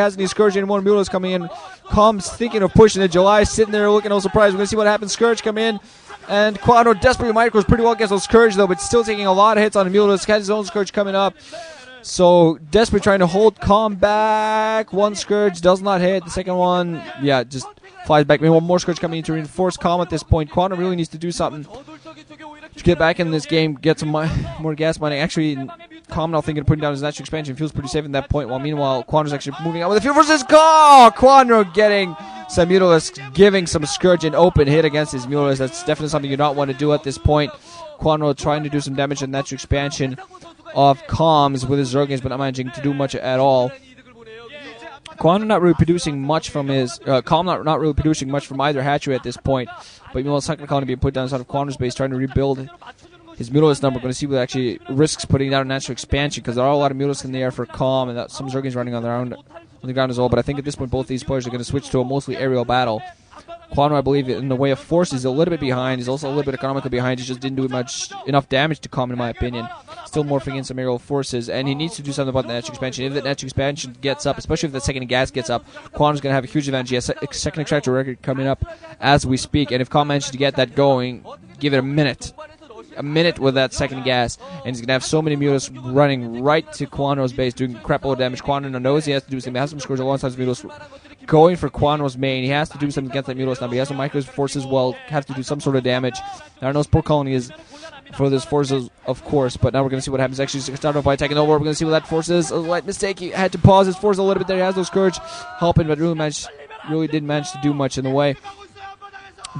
has any Scourge anymore. Mulo's coming in. Com's thinking of pushing it. July sitting there looking all surprised. We're going to see what happens. Scourge come in. And Kwanro desperately micros pretty well against those Scourge, though, but still taking a lot of hits on Mulo's. Has his own Scourge coming up. So, desperately trying to hold Com back. One Scourge does not hit. The second one, yeah, just flies back. Maybe one more Scourge coming in to reinforce Com at this point. Kwanro really needs to do something to get back in this game, get some more gas mining. Actually, Com now thinking of putting down his natural expansion. Feels pretty safe at that point. While meanwhile, Quanro's actually moving out with the field versus Kwanro getting some Mutalisk, giving some Scourge an open hit against his Mutalisk. That's definitely something you don't want to do at this point. Kwanro trying to do some damage in natural expansion of comms with his Zerglings, but not managing to do much at all. Kwanro not really producing much from his Com not really producing much from either hatchery at this point. But meanwhile, second colony being put down inside of Kwanro's base, trying to rebuild his Mutalisk number. We're going to see what actually risks putting down a natural expansion, because there are a lot of Mutalisk in the air for Com, and that some Zerglings running on their own on the ground as well. But I think at this point both these players are going to switch to a mostly aerial battle. Kwanro, I believe, in the way of force, is a little bit behind. He's also a little bit economically behind. He just didn't do enough damage to Com, in my opinion. Still morphing in some aerial forces, and he needs to do something about the natural expansion. If the natural expansion gets up, especially if the second gas gets up, Kwanro's going to have a huge advantage. He has a second extractor record coming up as we speak, and if Com manages to get that going, give it a minute with that second gas, and he's going to have so many Mutalisk running right to Kwanro's base, doing crap load of damage. Kwanro knows he has to do something. He has some Scourge alongside his Mutalisk going for Kwanro's main. He has to do something against that Mutalisk now. He has some micros force as well, have to do some sort of damage. I know his poor colony is for this forces, of course, but now we're going to see what happens. Actually, he's start off by attacking over. We're going to see what that force is. A light mistake. He had to pause his force a little bit there. He has no Scourge helping, but really didn't manage to do much in the way.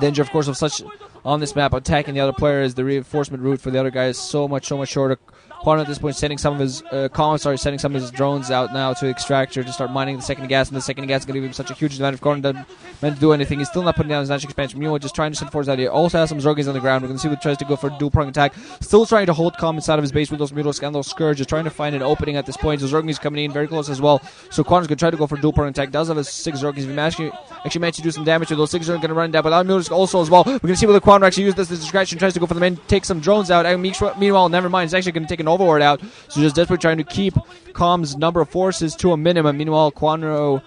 Danger, of course, of such on this map. Attacking the other player is the reinforcement route for the other guy is so much shorter. Kwanro at this point sending some of his sending some of his drones out now to extractor to start mining the second gas, and the second gas is going to give him such a huge advantage. Kwanro doesn't meant to do anything. He's still not putting down his natural expansion. Meanwhile, just trying to send force out here. Also has some Zerglings on the ground. We're going to see what tries to go for a dual prong attack. Still trying to hold Com inside of his base with those Mutalisk and those Scourges, trying to find an opening at this point. So Zerglings coming in very close as well. So Kwanro's going to try to go for a dual prong attack. Does have his 6 Zerglings. If he actually managed to do some damage with those 6 Zerglings, going to run down, but Mutalisk also as well. We're going to see whether Kwanro actually uses this as a distraction, tries to go for the main, take some drones out. And meanwhile, never mind. He's actually going to take an Overlord out. So just desperately trying to keep Com's number of forces to a minimum. Meanwhile, Kwanro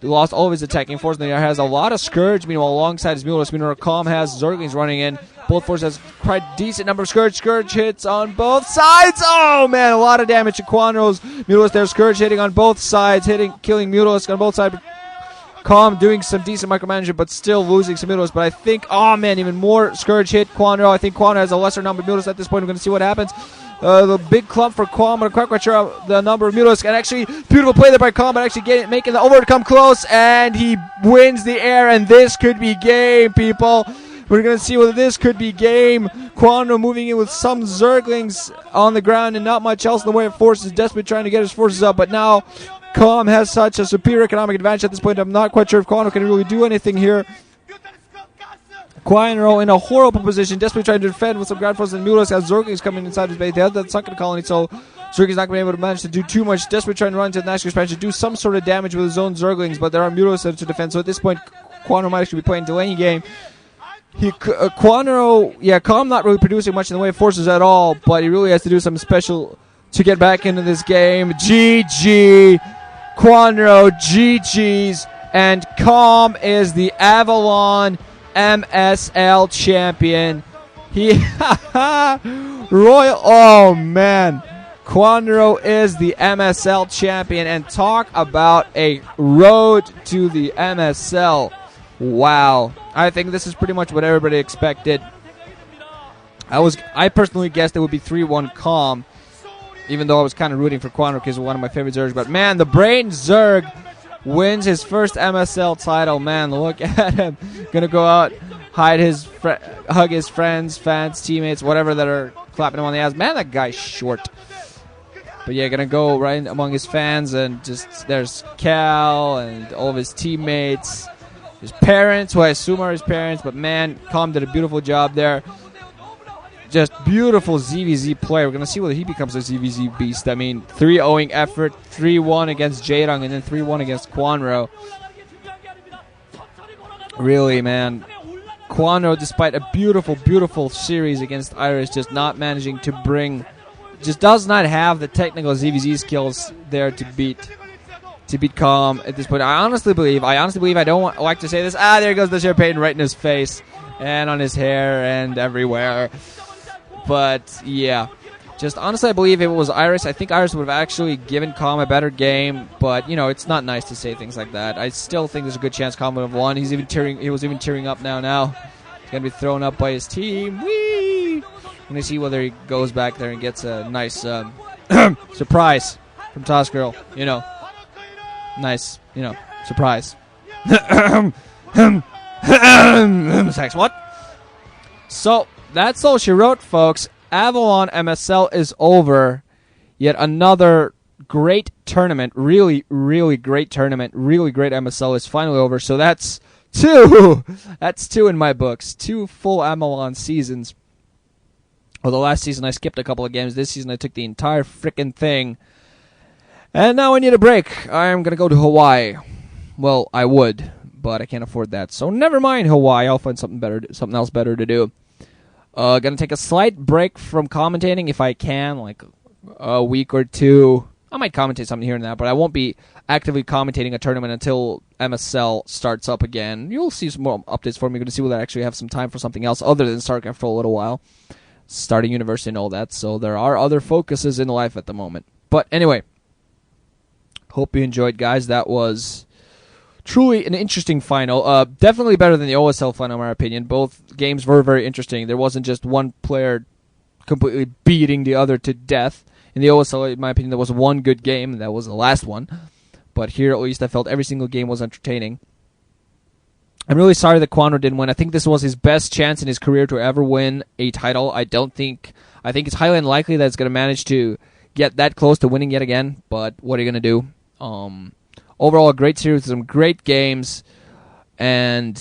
lost all of his attacking force. And he has a lot of Scourge. Meanwhile, alongside his Mutalisk, meanwhile, Com has Zerglings running in. Both forces has quite decent number of Scourge. Scourge hits on both sides. Oh man, a lot of damage to Kwanro's Mutalisk there. Scourge hitting on both sides, killing Mutalisk on both sides. Com doing some decent micromanagement, but still losing some Mutalisk. But I think, oh man, even more Scourge hit Kwanro. I think Kwanro has a lesser number of Mutalisk at this point. We're going to see what happens. The big clump for Com, but I'm quite sure of the number of Mutalisk. And actually, beautiful play there by Com, but actually making the Overlord come close, and he wins the air, and this could be game, people. We're going to see whether this could be game. Kwanro moving in with some Zerglings on the ground and not much else in the way of forces, desperately trying to get his forces up, but now Com has such a superior economic advantage at this point. I'm not quite sure if Kwanro can really do anything here. Kwanro in a horrible position, desperately trying to defend with some ground forces, and Mutalisk has Zerglings coming inside his base. They have that sunken colony, so Zerglings not going to be able to manage to do too much. Desperately trying to run into the national expansion, do some sort of damage with his own Zerglings, but there are Mutalisk to defend. So at this point, Kwanro might actually be playing delaying game. Com not really producing much in the way of forces at all, but he really has to do something special to get back into this game. GG, Kwanro, GG's, and Com is the Avalon MSL champion. Oh man, Kwanro is the MSL champion, and talk about a road to the MSL. Wow, I think this is pretty much what everybody expected. I personally guessed it would be 3-1 Com, even though I was kind of rooting for Kwanro because he's one of my favorite Zergs. But man, the Brain Zerg wins his first MSL title. Man, look at him. Gonna go out, hug his friends, fans, teammates, whatever that are clapping him on the ass. Man, that guy's short. But yeah, gonna go right among his fans, and just there's Cal and all of his teammates, his parents, who I assume are his parents. But man, Com did a beautiful job there. Just beautiful ZVZ play. We're going to see whether he becomes a ZVZ beast. I mean, 3-0ing effort, 3-1 against Jaedong, and then 3-1 against Kwanro. Really, man. Kwanro, despite a beautiful, beautiful series against Iris, just not managing to bring... Just does not have the technical ZVZ skills there to beat to beat Calm at this point. I honestly believe, I don't like to say this. There goes the champagne right in his face and on his hair and everywhere. But, yeah. Just honestly, I believe if it was Iris, I think Iris would have actually given Calm a better game. But, it's not nice to say things like that. I still think there's a good chance Calm would have won. He was even tearing up now. He's going to be thrown up by his team. Whee! I'm going to see whether he goes back there and gets a nice surprise from Toss Girl. Nice, surprise. Sex, what? So, that's all she wrote, folks. Avalon MSL is over. Yet another great tournament. Really, really great tournament. Really great MSL is finally over. So that's 2. That's 2 in my books. 2 full Avalon seasons. Well, the last season I skipped a couple of games. This season I took the entire frickin' thing. And now I need a break. I'm going to go to Hawaii. Well, I would, but I can't afford that. So never mind Hawaii. I'll find something else better to do. Gonna take a slight break from commentating if I can, like a week or 2. I might commentate something here and there, but I won't be actively commentating a tournament until MSL starts up again. You'll see some more updates for me. Going to see whether I actually have some time for something else other than StarCraft for a little while. Starting university and all that, so there are other focuses in life at the moment. But anyway, hope you enjoyed, guys. That was truly an interesting final. Definitely better than the OSL final, in my opinion. Both games were very interesting. There wasn't just one player completely beating the other to death. In the OSL, in my opinion, there was one good game, and that was the last one. But here, at least, I felt every single game was entertaining. I'm really sorry that Kwanro didn't win. I think this was his best chance in his career to ever win a title. I think it's highly unlikely that it's going to manage to get that close to winning yet again, but what are you going to do? Overall, a great series, some great games, and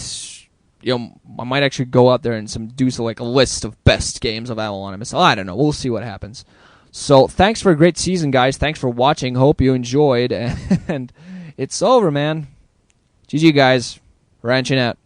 I might actually go out there and do a list of best games of Avalon MSL. I don't know. We'll see what happens. So, thanks for a great season, guys. Thanks for watching. Hope you enjoyed, and it's over, man. GG, guys. Ranching out.